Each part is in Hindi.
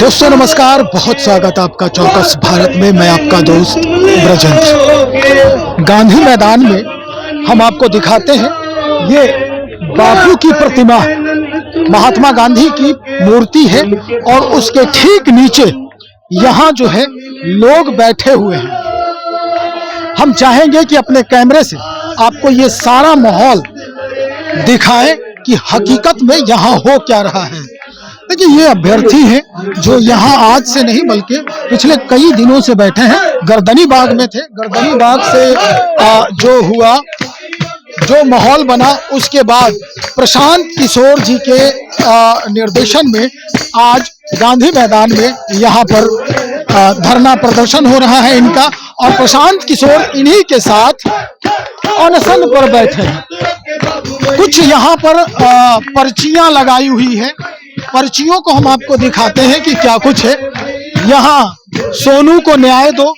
दोस्तों नमस्कार, बहुत स्वागत आपका चौकस भारत में। मैं आपका दोस्त ब्रजेंद्र। गांधी मैदान में हम आपको दिखाते हैं ये बापू की प्रतिमा, महात्मा गांधी की मूर्ति है और उसके ठीक नीचे यहाँ जो है लोग बैठे हुए हैं। हम चाहेंगे कि अपने कैमरे से आपको ये सारा माहौल दिखाएं कि हकीकत में यहाँ हो क्या रहा है। देखिए, ये अभ्यर्थी हैं जो यहाँ आज से नहीं बल्कि पिछले कई दिनों से बैठे हैं। गर्दनी बाग में थे। गर्दनी बाग से जो माहौल बना, उसके बाद प्रशांत किशोर जी के निर्देशन में आज गांधी मैदान में यहाँ पर धरना प्रदर्शन हो रहा है इनका, और प्रशांत किशोर इन्हीं के साथ अनशन पर बैठे हैं। कुछ यहाँ पर पर्चियां लगाई हुई है। पर्चियों को हम आपको दिखाते हैं कि क्या कुछ है। यहाँ सोनू को न्याय दो,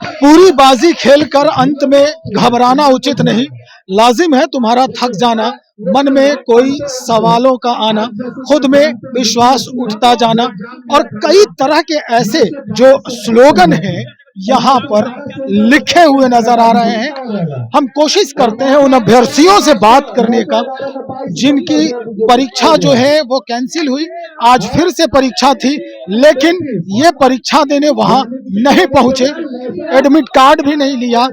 पूरी बाजी खेलकर अंत में घबराना उचित नहीं, लाजिम है तुम्हारा थक जाना, मन में कोई सवालों का आना, खुद में विश्वास उठता जाना, और कई तरह के ऐसे जो स्लोगन हैं यहाँ पर लिखे हुए नजर आ रहे हैं। हम कोशिश करते हैं उन अभ्यर्थियों से बात करने का जिनकी परीक्षा जो है वो कैंसिल हुई। आज फिर से परीक्षा थी, लेकिन ये परीक्षा देने वहां नहीं पहुंचे, एडमिट कार्ड भी नहीं लिया।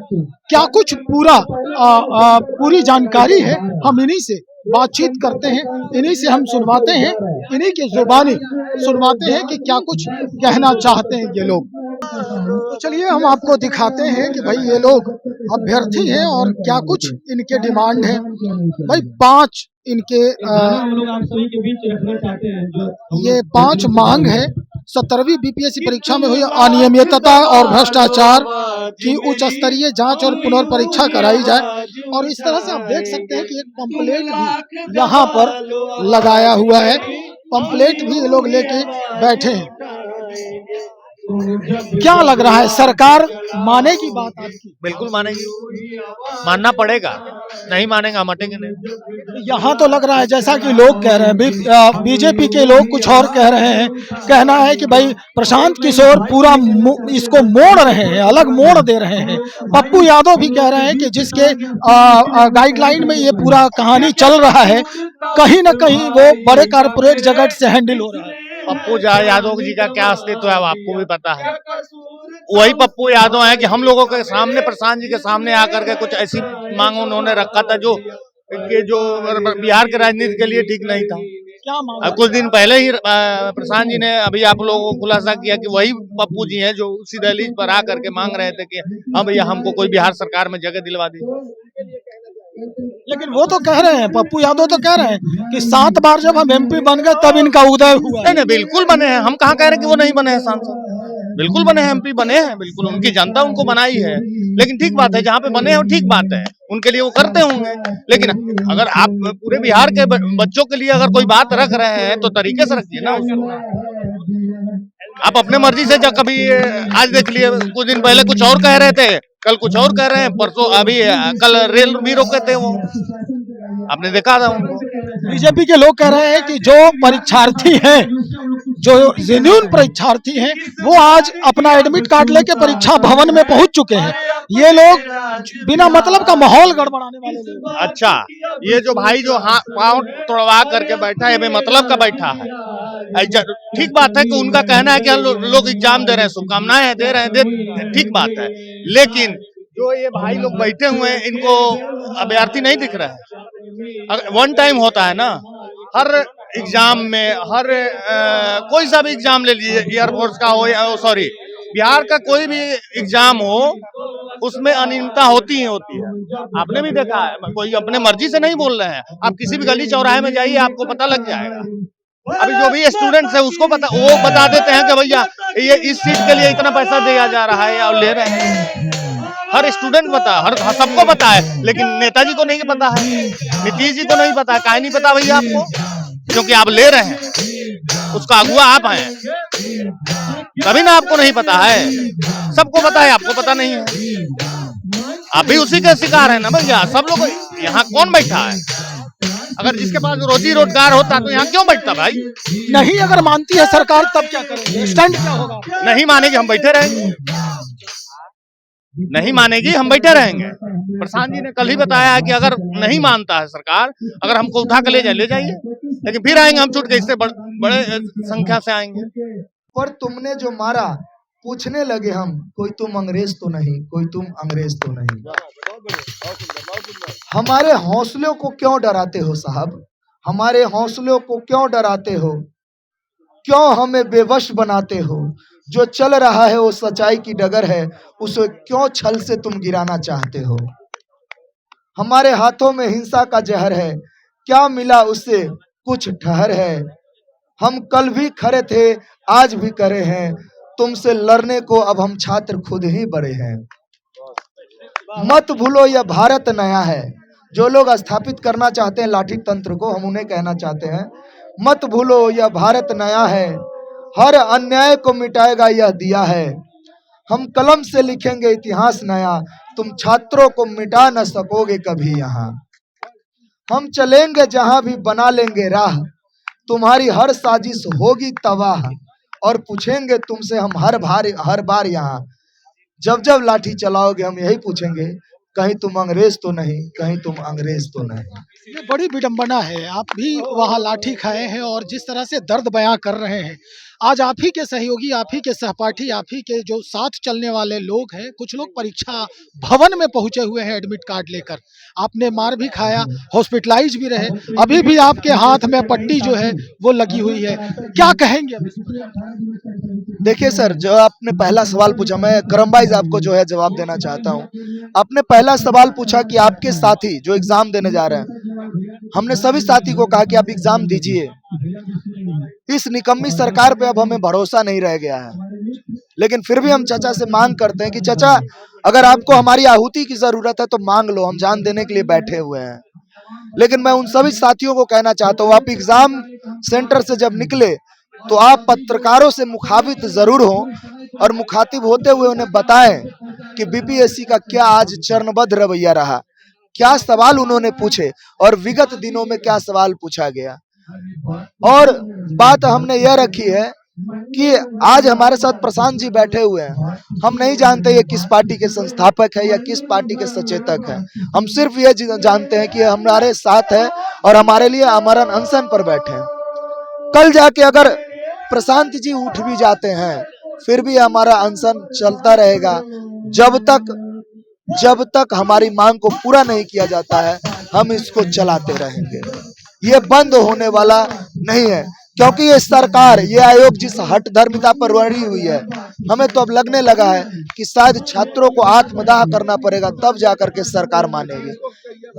क्या कुछ पूरी जानकारी है, हम इन्हीं से बातचीत करते हैं, इन्हीं से हम सुनवाते हैं, इन्हीं की जुबानी सुनवाते हैं कि क्या कुछ कहना चाहते हैं ये लोग। तो चलिए हम आपको दिखाते हैं कि भाई ये लोग अभ्यर्थी हैं और क्या कुछ इनके डिमांड है। भाई 5 इनके ये 5 मांग है। 17वीं बीपीएससी परीक्षा में हुई अनियमितता और भ्रष्टाचार की उच्च स्तरीय जांच और पुनर्परीक्षा कराई जाए। और इस तरह से आप देख सकते हैं कि एक पंपलेट भी यहाँ पर लगाया हुआ है। पंपलेट भी ये लोग लेके बैठे हैं। क्या लग रहा है, सरकार मानेगी बात आपकी? बिल्कुल मानेगी, मानना पड़ेगा, नहीं मानेगा हम हटेंगे नहीं। यहाँ तो लग रहा है जैसा कि लोग कह रहे हैं, बीजेपी के लोग कुछ और कह रहे हैं। कहना है कि भाई प्रशांत किशोर पूरा इसको मोड़ रहे हैं, अलग मोड़ दे रहे हैं। पप्पू यादव भी कह रहे हैं कि जिसके गाइडलाइन में ये पूरा कहानी चल रहा है, कहीं ना कहीं वो बड़े कारपोरेट जगत से हैंडल हो रहा है। पप्पू यादव जी का क्या अस्तित्व है आपको भी पता है। वही पप्पू यादव है कि हम लोगों के सामने, प्रशांत जी के सामने आकर के कुछ ऐसी मांग उन्होंने रखा था जो बिहार के राजनीति के लिए ठीक नहीं था। क्या मांग? कुछ दिन पहले ही प्रशांत जी ने अभी आप लोगों को खुलासा किया कि वही पप्पू जी हैं जो उसी दहलीज पर आकर के मांग रहे थे कि हाँ भैया हमको कोई बिहार सरकार में जगह दिलवा दी। लेकिन वो तो कह रहे हैं, पप्पू यादव तो कह रहे हैं कि 7 बार जब हम एमपी बन गए तब इनका उदय हुआ। नहीं, बिल्कुल बने हैं। हम कहाँ कह रहे हैं कि वो नहीं बने हैं सांसद, बिल्कुल बने हैं, एमपी बने हैं, बिल्कुल उनकी जनता उनको बनाई है। लेकिन ठीक बात है, जहाँ पे बने हैं ठीक बात है, उनके लिए वो करते होंगे। लेकिन अगर आप पूरे बिहार के बच्चों के लिए अगर कोई बात रख रहे हैं तो तरीके से रखिए ना उसको। आप अपने मर्जी से जब कभी आज देख लिए, कुछ दिन पहले कुछ और कह रहे थे, कल कुछ और कह रहे हैं, परसों अभी कल रेल भी रोके थे, वो आपने देखा था उनको। बीजेपी के लोग कह रहे हैं कि जो परीक्षार्थी हैं, जो जेन्युइन परीक्षार्थी हैं, वो आज अपना एडमिट कार्ड लेके परीक्षा भवन में पहुंच चुके हैं। ये लोग बिना मतलब का माहौल गड़बड़ाने वाले लोग। अच्छा, ये जो भाई जो पाँव तोड़वा करके बैठा है, मतलब का बैठा है, ठीक बात है कि उनका कहना है कि लोग एग्जाम दे रहे हैं, शुभकामनाएं दे रहे हैं, ठीक बात है। लेकिन जो ये भाई लोग बैठे हुए हैं, इनको अभ्यर्थी नहीं दिख रहा है। वन टाइम होता है ना, हर एग्जाम में, हर कोई सा भी एग्जाम ले लीजिए, एयरफोर्स का हो या सॉरी बिहार का कोई भी एग्जाम हो, उसमें अनियमितता होती है। आपने भी देखा है, कोई अपने मर्जी से नहीं बोल रहे हैं। आप किसी भी गली चौराहे में जाइए, आपको पता लग जाएगा। अभी जो भी स्टूडेंट्स है उसको वो बता देते हैं कि भैया ये इस सीट के लिए इतना पैसा दिया जा रहा है और ले रहे हैं। हर स्टूडेंट पता है, हर सबको पता है, लेकिन नेताजी को नहीं पता है, नीतीश जी को नहीं पता है। काहे नहीं पता भैया आपको? क्योंकि आप ले रहे हैं, उसका अगुआ आप हैं, तभी ना आपको नहीं पता है। सबको पता है, आपको पता नहीं है। आप भी उसी के शिकार है ना भैया। सब लोग यहाँ कौन बैठा है? अगर जिसके पास रोजी रोजगार होता तो यहाँ क्यों बैठता भाई? नहीं अगर मानती है सरकार तब क्या करेंगे, स्टैंड क्या होगा? नहीं मानेगी हम बैठे रहेंगे, नहीं मानेगी हम बैठे रहेंगे। प्रशांत जी ने कल ही बताया है कि अगर नहीं मानता है सरकार, अगर हमको उठा के ले जाइए, लेकिन फिर आएंगे हम छूट के, इससे बड़े संख्या से आएंगे। पर तुमने जो मारा, पूछने लगे हम, कोई तुम अंग्रेज तो नहीं, कोई तुम अंग्रेज तो नहीं। हमारे हौसलों को क्यों डराते हो साहब? हमारे हौसलों को क्यों डराते हो? क्यों हमें बेवश बनाते हो? जो चल रहा है वो सच्चाई की डगर है, उसे क्यों छल से तुम गिराना चाहते हो? हमारे हाथों में हिंसा का जहर है, क्या मिला उससे? कुछ ठहर है। हम कल भी खड़े थे, आज भी करे हैं, तुमसे लड़ने को अब हम छात्र खुद ही बड़े हैं। मत भूलो यह भारत नया है। जो लोग स्थापित करना चाहते हैं लाठी तंत्र को, हम उन्हें कहना चाहते हैं, मत भूलो यह भारत नया है, हर अन्याय को मिटाएगा यह दिया है। हम कलम से लिखेंगे इतिहास नया, तुम छात्रों को मिटा न सकोगे कभी यहाँ। हम चलेंगे जहां भी बना लेंगे राह, तुम्हारी हर साजिश होगी तबाह, और पूछेंगे तुमसे हम हर बार यहाँ। जब जब लाठी चलाओगे हम यही पूछेंगे, कहीं तुम अंग्रेज तो नहीं, कहीं तुम अंग्रेज तो नहीं। ये बड़ी विडंबना है, आप भी वहाँ लाठी खाए हैं और जिस तरह से दर्द बयां कर रहे हैं, आज आप ही के सहयोगी, आप ही के सहपाठी, आप ही के जो साथ चलने वाले लोग हैं, कुछ लोग परीक्षा भवन में पहुंचे हुए हैं एडमिट कार्ड लेकर। आपने मार भी खाया, हॉस्पिटलाइज भी रहे, अभी भी आपके हाथ में पट्टी जो है वो लगी हुई है, क्या कहेंगे अब इसमें? देखिए सर, जो आपने पहला सवाल पूछा, मैं क्रम वाइज आपको जो है जवाब देना चाहता हूँ। आपने पहला सवाल पूछा कि आपके साथी जो एग्जाम देने जा रहे हैं, हमने सभी साथी को कहा कि आप एग्जाम दीजिए। इस निकम्मी सरकार पे अब हमें भरोसा नहीं रह गया है, लेकिन फिर भी हम चाचा से मांग करते हैं कि चाचा अगर आपको हमारी आहुति की जरूरत है तो मांग लो, हम जान देने के लिए बैठे हुए हैं। लेकिन मैं उन सभी साथियों को कहना चाहता हूँ, आप एग्जाम सेंटर से जब निकले तो आप पत्रकारों से मुखातिब जरूर हो, और मुखातिब होते हुए उन्हें बताएं कि बीपीएससी का क्या आज चरणबद्ध रवैया रहा, क्या सवाल उन्होंने पूछे और विगत दिनों में क्या सवाल पूछा गया। और बात हमने यह रखी है कि आज हमारे साथ प्रशांत जी बैठे हुए हैं, हम नहीं जानते ये किस पार्टी के संस्थापक है या किस पार्टी के सचेतक है। हम सिर्फ ये जानते हैं कि हमारे साथ है और हमारे लिए अमरण अनशन पर बैठे हैं। कल जाके अगर प्रशांत जी उठ भी जाते हैं, फिर भी हमारा अनशन चलता रहेगा जब तक हमारी मांग को पूरा नहीं किया जाता है, हम इसको चलाते रहेंगे। ये बंद होने वाला नहीं है, क्योंकि ये सरकार, ये आयोग जिस हठ धर्मिता पर अड़ी हुई है, हमें तो अब लगने लगा है कि शायद छात्रों को आत्मदाह करना पड़ेगा तब जाकर के सरकार मानेगी।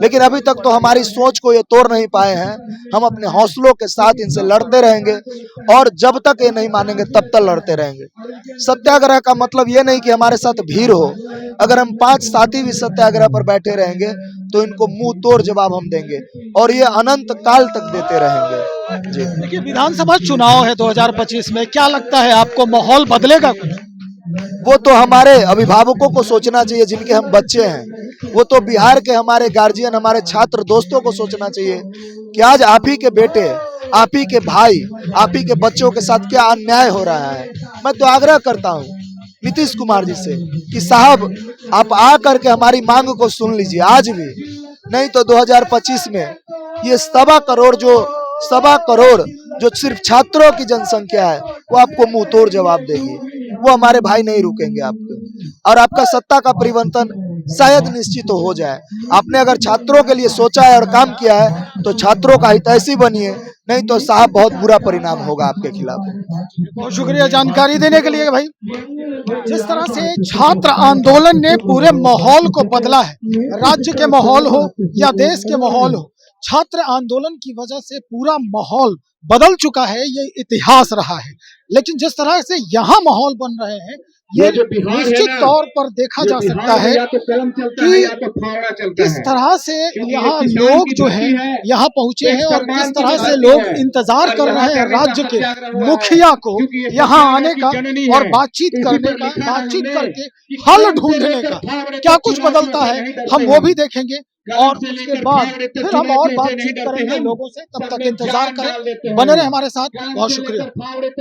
लेकिन अभी तक तो हमारी सोच को ये तोड़ नहीं पाए हैं। हम अपने हौसलों के साथ इनसे लड़ते रहेंगे और जब तक ये नहीं मानेंगे तब तक लड़ते रहेंगे। सत्याग्रह का मतलब ये नहीं कि हमारे साथ भीड़ हो। अगर हम 5 साथी भी सत्याग्रह पर बैठे रहेंगे तो इनको मुंह तोड़ जवाब हम देंगे और ये अनंत काल तक देते रहेंगे। जी देखिए, विधानसभा चुनाव है 2025 में, क्या लगता है आपको माहौल बदलेगा कुछ? वो तो हमारे अभिभावकों को सोचना चाहिए जिनके हम बच्चे हैं। वो तो बिहार के हमारे गार्जियन, हमारे छात्र दोस्तों को सोचना चाहिए कि आज आप ही के बेटे, आप ही के भाई, आप ही के बच्चों के साथ क्या अन्याय हो रहा है। मैं तो आग्रह करता हूँ नीतीश कुमार जी से कि साहब आप आ करके हमारी मांग को सुन लीजिए आज भी, नहीं तो 2025 में ये 1.25 करोड़ जो सिर्फ छात्रों की जनसंख्या है वो आपको मुंह तोड़ जवाब देगी। वो हमारे भाई नहीं रुकेंगे आपको, और आपका सत्ता का परिवर्तन शायद निश्चित हो जाए। आपने अगर छात्रों के लिए सोचा है और काम किया है तो छात्रों का हितैषी बनिए, नहीं तो साहब बहुत बुरा परिणाम होगा आपके खिलाफ। बहुत शुक्रिया जानकारी देने के लिए भाई। जिस तरह से छात्र आंदोलन ने पूरे माहौल को बदला है, राज्य के माहौल हो या देश के माहौल हो, छात्र आंदोलन की वजह से पूरा माहौल बदल चुका है, ये इतिहास रहा है। लेकिन जिस तरह से यहाँ माहौल बन रहे हैं, ये निश्चित तौर पर देखा जा सकता है कि किस तरह से यहाँ लोग जो है यहाँ पहुंचे हैं और किस तरह से लोग इंतजार कर रहे हैं राज्य के मुखिया को यहाँ आने का और बातचीत करके हल ढूंढने का। क्या कुछ बदलता है हम वो भी देखेंगे और उसके बाद फिर हम और बातचीत करेंगे लोगों से। तब तक इंतजार करें, बने रहे हमारे साथ। बहुत शुक्रिया।